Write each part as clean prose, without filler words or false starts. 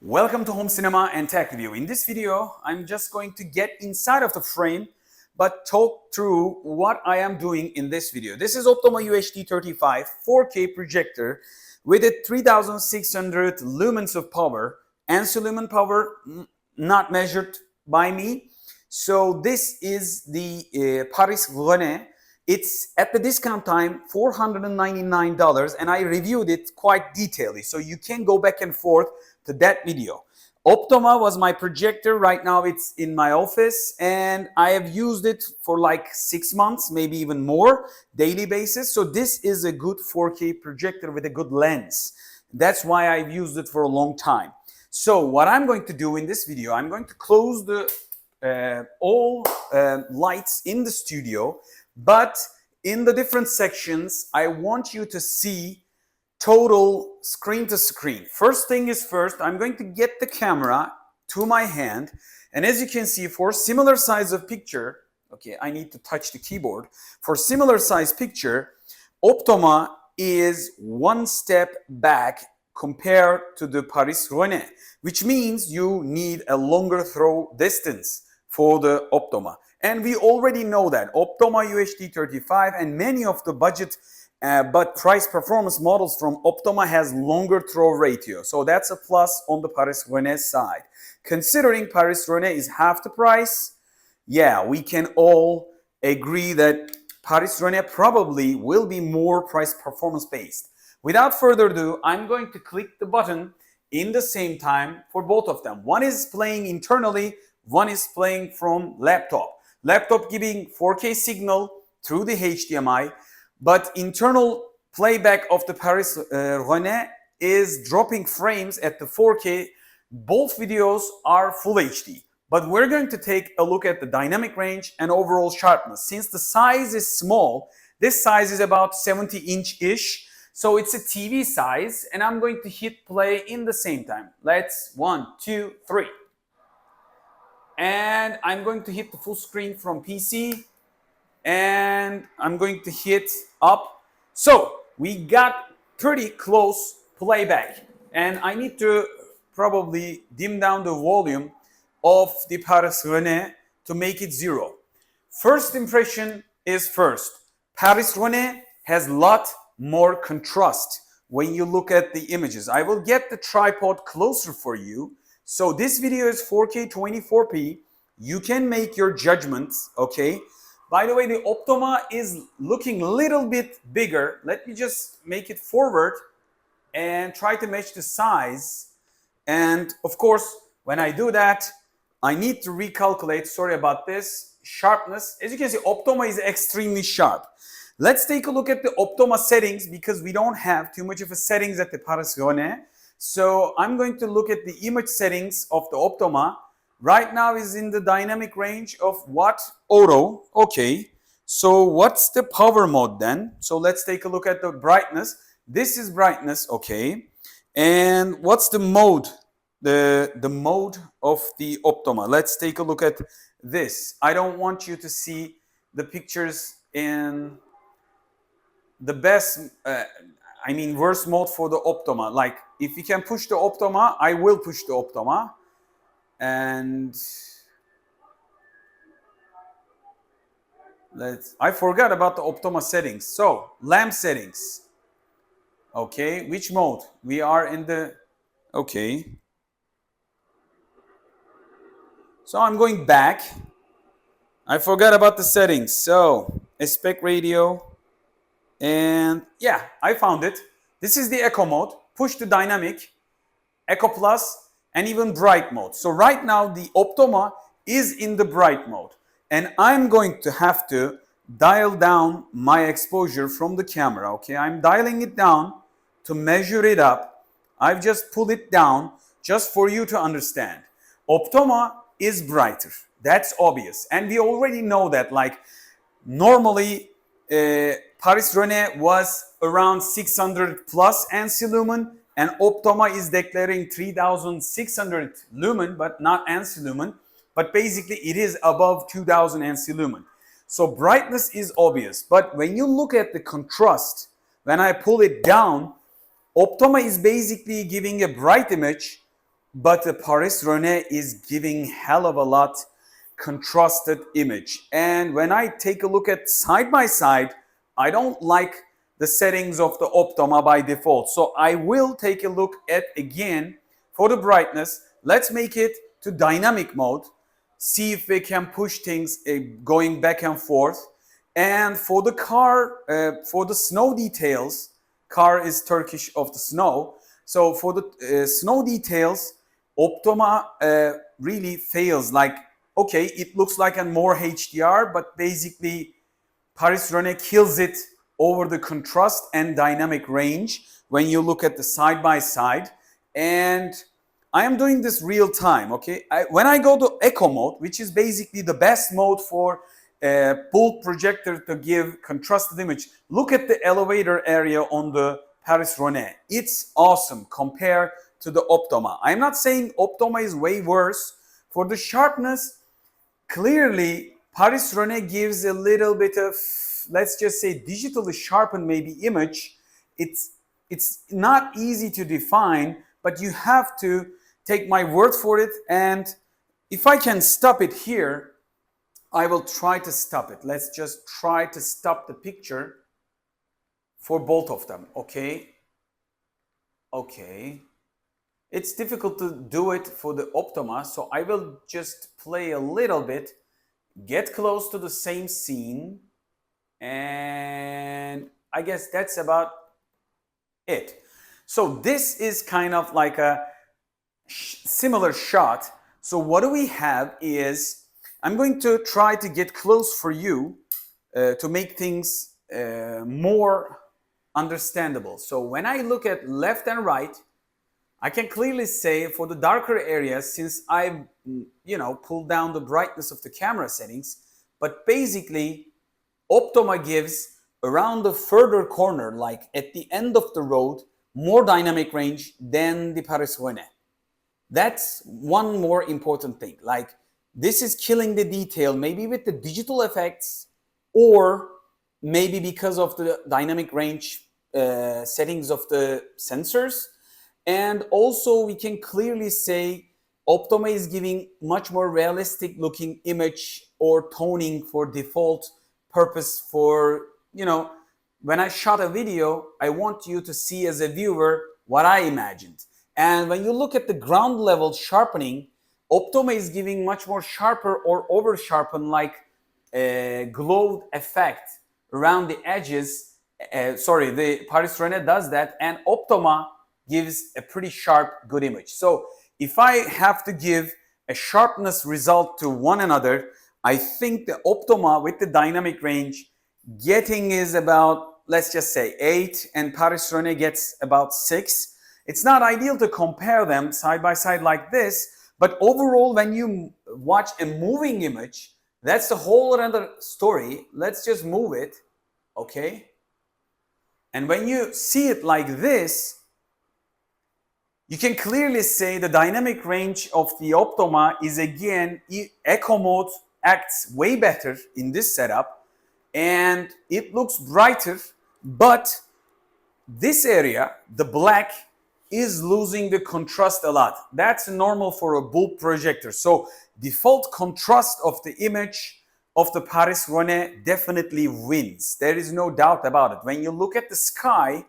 Welcome to Home Cinema and Tech Review. In this video, I'm just going to get inside of the frame but talk through what I am doing in this video. This is Optoma UHD35 4K projector with a 3600 lumens of power, lumen power not measured by me. So this is the ParisRhöne. It's at the discount time $499 and I reviewed it quite detailedly. So you can go back and forth to that video. Optoma was my projector. Right now it's in my office and I have used it for like 6 months, maybe even more, daily basis. So this is a good 4K projector with a good lens. That's why I've used it for a long time. So what I'm going to do in this video, I'm going to close the all lights in the studio, but in the different sections, I want you to see total screen to screen. First thing is first, I'm going to get the camera to my hand. And as you can see, for similar size of picture, okay, I need to touch the keyboard. For similar size picture, Optoma is one step back compared to the ParisRhöne, which means you need a longer throw distance for the Optoma. And we already know that Optoma UHD35 and many of the budget but price performance models from Optoma has longer throw ratio. So that's a plus on the ParisRhöne side. Considering ParisRhöne is half the price, yeah, we can all agree that ParisRhöne probably will be more price performance based. Without further ado, I'm going to click the button in the same time for both of them. One is playing internally, one is playing from laptop. Laptop giving 4K signal through the HDMI, but internal playback of the ParisRhöne is dropping frames at the 4K. Both videos are full HD, but we're going to take a look at the dynamic range and overall sharpness. Since the size is small, this size is about 70-inch-ish, so it's a TV size, and I'm going to hit play in the same time. Let's 1, 2, 3. And I'm going to hit the full screen from PC and I'm going to hit up. So we got pretty close playback and I need to probably dim down the volume of the ParisRhöne to make it 0. First impression is first. ParisRhöne has a lot more contrast when you look at the images. I will get the tripod closer for you. So this video is 4K 24p. You can make your judgments, okay? By the way, the Optoma is looking a little bit bigger. Let me just make it forward and try to match the size. And of course, when I do that, I need to recalculate, sorry about this, sharpness. As you can see, Optoma is extremely sharp. Let's take a look at the Optoma settings because we don't have too much of a settings at the ParisRhöne. So I'm going to look at the image settings of the Optoma. Right now is in the dynamic range of what? Auto. Okay. So what's the power mode then? So let's take a look at the brightness. This is brightness. Okay. And what's the mode? The mode of the Optoma. Let's take a look at this. I don't want you to see the pictures in the best, worst mode for the Optoma. Like if you can push the Optoma, I will push the Optoma. And I forgot about the Optoma settings. So lamp settings. Okay, which mode? We are in the, okay. So I'm going back. I forgot about the settings. So aspect ratio. And yeah, I found it. This is the Eco mode. Push the dynamic, Eco Plus, and even bright mode. So right now the Optoma is in the bright mode. And I'm going to have to dial down my exposure from the camera. Okay, I'm dialing it down to measure it up. I've just pulled it down just for you to understand. Optoma is brighter. That's obvious. And we already know that, like normally ParisRhöne was around 600 plus ANSI lumen and Optoma is declaring 3600 lumen but not ANSI lumen, but basically it is above 2000 ANSI lumen. So brightness is obvious, but when you look at the contrast, when I pull it down, Optoma is basically giving a bright image but the ParisRhöne is giving hell of a lot contrasted image. And when I take a look at side by side, I don't like the settings of the Optoma by default. So I will take a look at again for the brightness. Let's make it to dynamic mode. See if we can push things going back and forth. And for the car, for the snow details, car is Turkish of the snow. So for the snow details, Optoma really fails. Like, okay, it looks like a more HDR, but basically ParisRhöne kills it over the contrast and dynamic range when you look at the side by side. And I am doing this real time, okay? When I go to eco mode, which is basically the best mode for bulk projector to give contrasted image, look at the elevator area on the ParisRhöne. It's awesome compared to the Optoma. I'm not saying Optoma is way worse. For the sharpness, clearly ParisRhöne gives a little bit of, let's just say, digitally sharpened maybe image. It's not easy to define, but you have to take my word for it. And if I can stop it here, I will try to stop it. Let's just try to stop the picture for both of them, okay? Okay. It's difficult to do it for the Optoma, so I will just play a little bit, get close to the same scene, and I guess that's about it. So this is kind of like a similar shot. So what do we have is, I'm going to try to get close for you to make things more understandable. So when I look at left and right, I can clearly say for the darker areas, since I've pulled down the brightness of the camera settings, but basically Optoma gives around the further corner, like at the end of the road, more dynamic range than the ParisRhöne. That's one more important thing. Like, this is killing the detail, maybe with the digital effects, or maybe because of the dynamic range settings of the sensors. And also we can clearly say Optoma is giving much more realistic looking image or toning for default purpose for, when I shot a video, I want you to see as a viewer what I imagined. And when you look at the ground level sharpening, Optoma is giving much more sharper or over sharpen, like a glowed effect around the edges. The ParisRhöne does that, and Optoma gives a pretty sharp, good image. So if I have to give a sharpness result to one another, I think the Optoma with the dynamic range getting is about, let's just say 8, and ParisRhöne gets about 6. It's not ideal to compare them side by side like this, but overall when you watch a moving image, that's a whole other story. Let's just move it, okay? And when you see it like this, you can clearly say the dynamic range of the Optoma is again, eco mode acts way better in this setup, and it looks brighter, but this area, the black, is losing the contrast a lot. That's normal for a bulk projector. So default contrast of the image of the ParisRhöne definitely wins. There is no doubt about it. When you look at the sky,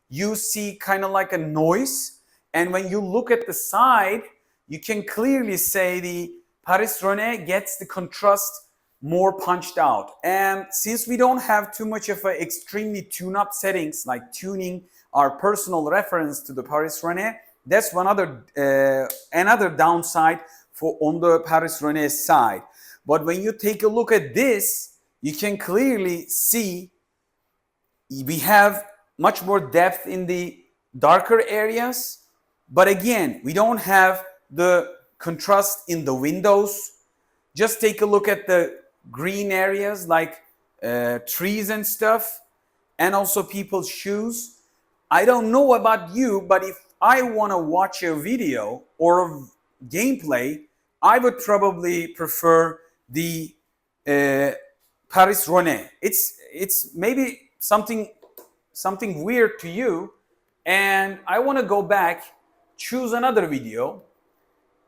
you see kind of like a noise. And when you look at the side, you can clearly say the ParisRhöne gets the contrast more punched out. And since we don't have too much of a extremely tune-up settings, like tuning our personal reference to the ParisRhöne, that's another downside on the ParisRhöne side. But when you take a look at this, you can clearly see we have much more depth in the darker areas. But again, we don't have the contrast in the windows. Just take a look at the green areas like trees and stuff, and also people's shoes. I don't know about you, but if I want to watch a video or a gameplay, I would probably prefer the ParisRhöne. It's maybe something weird to you, and I want to go back, choose another video,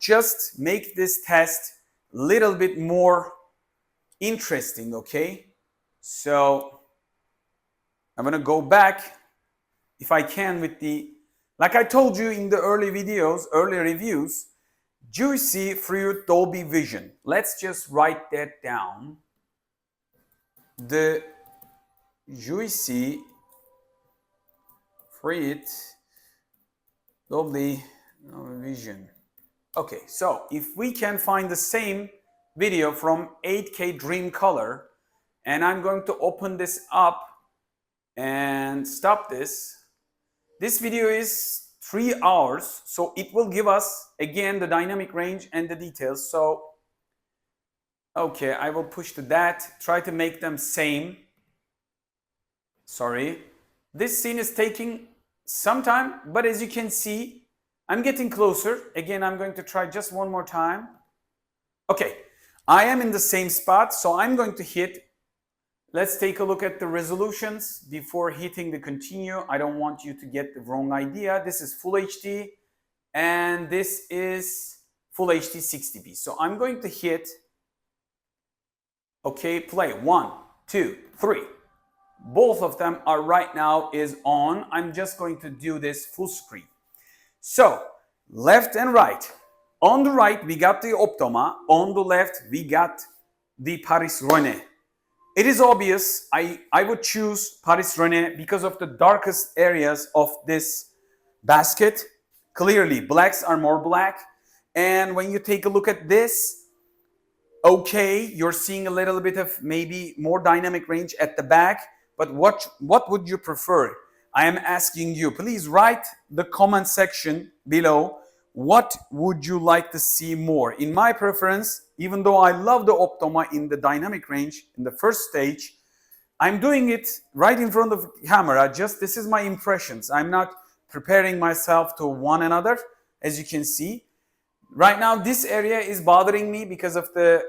just make this test a little bit more interesting, okay? So I'm gonna go back, if I can, with the, like I told you in the early videos, early reviews, Juicy Fruit Dolby Vision. Let's just write that down. The Juicy Fruit Dolby Vision. Okay, so if we can find the same video from 8K Dream Color, and I'm going to open this up and stop this. This video is 3 hours, so it will give us again the dynamic range and the details. So okay, I will push to that, try to make them same. Sorry, this scene is taking some time, but as you can see, I'm getting closer. Again, I'm going to try just one more time. Okay, I am in the same spot, so I'm going to hit. Let's take a look at the resolutions before hitting the continue. I don't want you to get the wrong idea. This is Full HD and this is Full HD 60p. So I'm going to hit, okay, play. 1, 2, 3. Both of them are right now is on. I'm just going to do this full screen. So left and right. On the right, we got the Optoma. On the left, we got the ParisRhöne. It is obvious I would choose ParisRhöne because of the darkest areas of this basket. Clearly, blacks are more black. And when you take a look at this, okay, you're seeing a little bit of maybe more dynamic range at the back. But what would you prefer? I am asking you. Please write the comment section below. What would you like to see more? In my preference, even though I love the Optoma in the dynamic range in the first stage, I'm doing it right in front of the camera. Just this is my impressions. I'm not preparing myself to one another, as you can see. Right now, this area is bothering me because of the,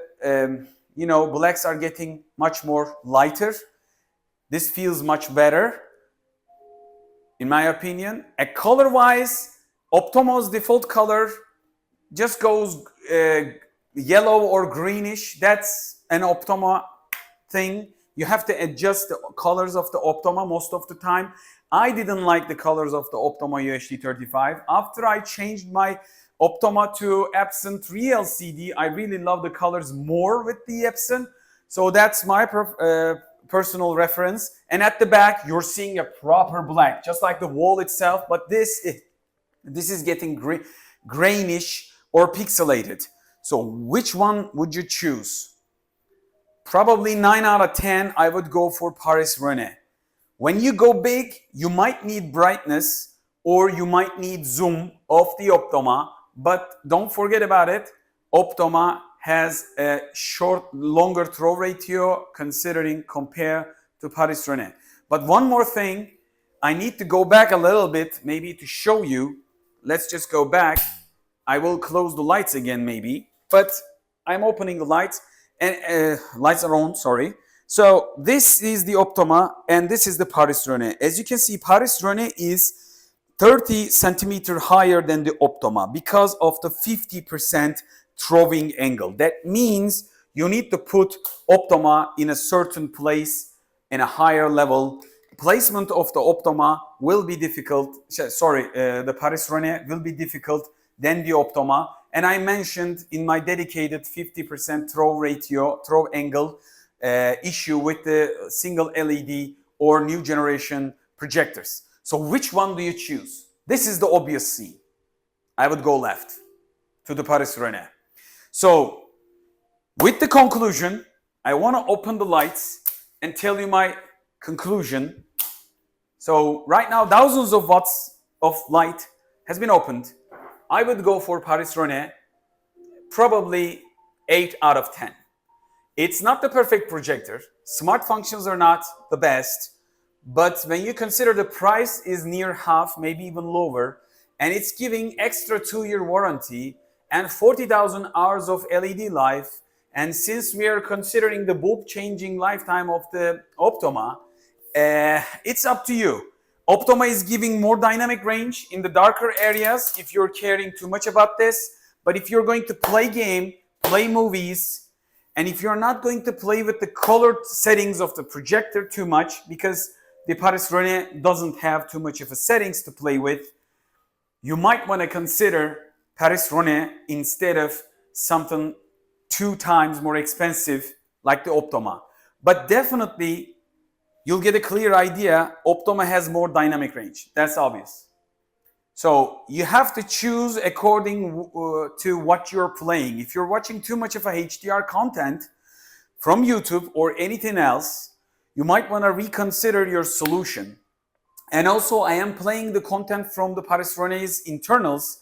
blacks are getting much more lighter. This feels much better, in my opinion. Color-wise, Optoma's default color just goes yellow or greenish. That's an Optoma thing. You have to adjust the colors of the Optoma most of the time. I didn't like the colors of the Optoma UHD35. After I changed my Optoma to Epson 3LCD, I really love the colors more with the Epson. So that's my personal reference. And at the back, you're seeing a proper black, just like the wall itself. But this is getting grainish or pixelated. So which one would you choose? Probably 9 out of 10, I would go for ParisRhöne. When you go big, you might need brightness or you might need zoom of the Optoma. But don't forget about it. Optoma has a longer throw ratio compared to ParisRhöne. But one more thing, I need to go back a little bit, maybe to show you. Let's just go back. I will close the lights again, maybe. But I'm opening the lights, and lights are on, sorry. So this is the Optoma, and this is the ParisRhöne. As you can see, ParisRhöne is 30 centimeter higher than the Optoma because of the 50% throwing angle. That means you need to put Optoma in a certain place in a higher level. Placement of the Optoma will be difficult. The ParisRhöne will be difficult than the Optoma. And I mentioned in my dedicated 50% throw angle issue with the single LED or new generation projectors. So which one do you choose? This is the obvious scene. I would go left to the ParisRhöne. So with the conclusion, I want to open the lights and tell you my conclusion. So right now, thousands of watts of light has been opened. I would go for ParisRhöne, probably 8 out of 10. It's not the perfect projector. Smart functions are not the best. But when you consider the price is near half, maybe even lower, and it's giving extra 2-year warranty and 40,000 hours of LED life, and since we are considering the bulb changing lifetime of the Optoma, it's up to you. Optoma is giving more dynamic range in the darker areas if you're caring too much about this. But if you're going to play game, play movies, and if you're not going to play with the colored settings of the projector too much, because the ParisRhöne doesn't have too much of a settings to play with, you might want to consider ParisRhöne instead of something 2 times more expensive like the Optoma. But definitely, you'll get a clear idea, Optoma has more dynamic range. That's obvious. So you have to choose according to what you're playing. If you're watching too much of a HDR content from YouTube or anything else, you might want to reconsider your solution. And also, I am playing the content from the ParisRhöne's internals.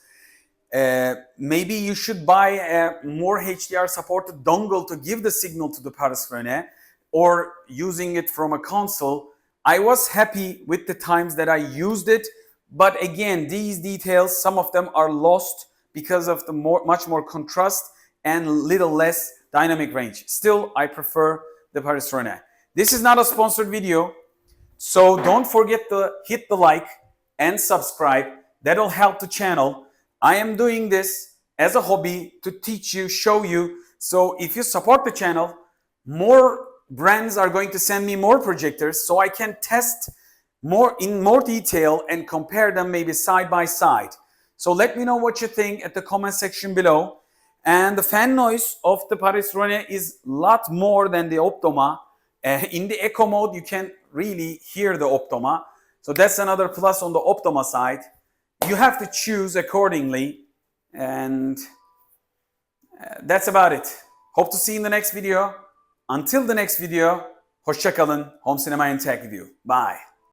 Maybe you should buy a more HDR supported dongle to give the signal to the ParisRhöne, or using it from a console. I was happy with the times that I used it, but again, these details, some of them are lost because of the much more contrast and little less dynamic range. Still, I prefer the ParisRhöne. This is not a sponsored video, so don't forget to hit the like and subscribe. That'll help the channel. I am doing this as a hobby to teach you, show you. So if you support the channel, more brands are going to send me more projectors so I can test in more detail and compare them maybe side by side. So let me know what you think at the comment section below. And the fan noise of the ParisRhöne is a lot more than the Optoma. In the echo mode, you can really hear the Optoma. So that's another plus on the Optoma side. You have to choose accordingly. And that's about it. Hope to see you in the next video. Until the next video, hoşça kalın. Home Cinema and Tech Review. Bye.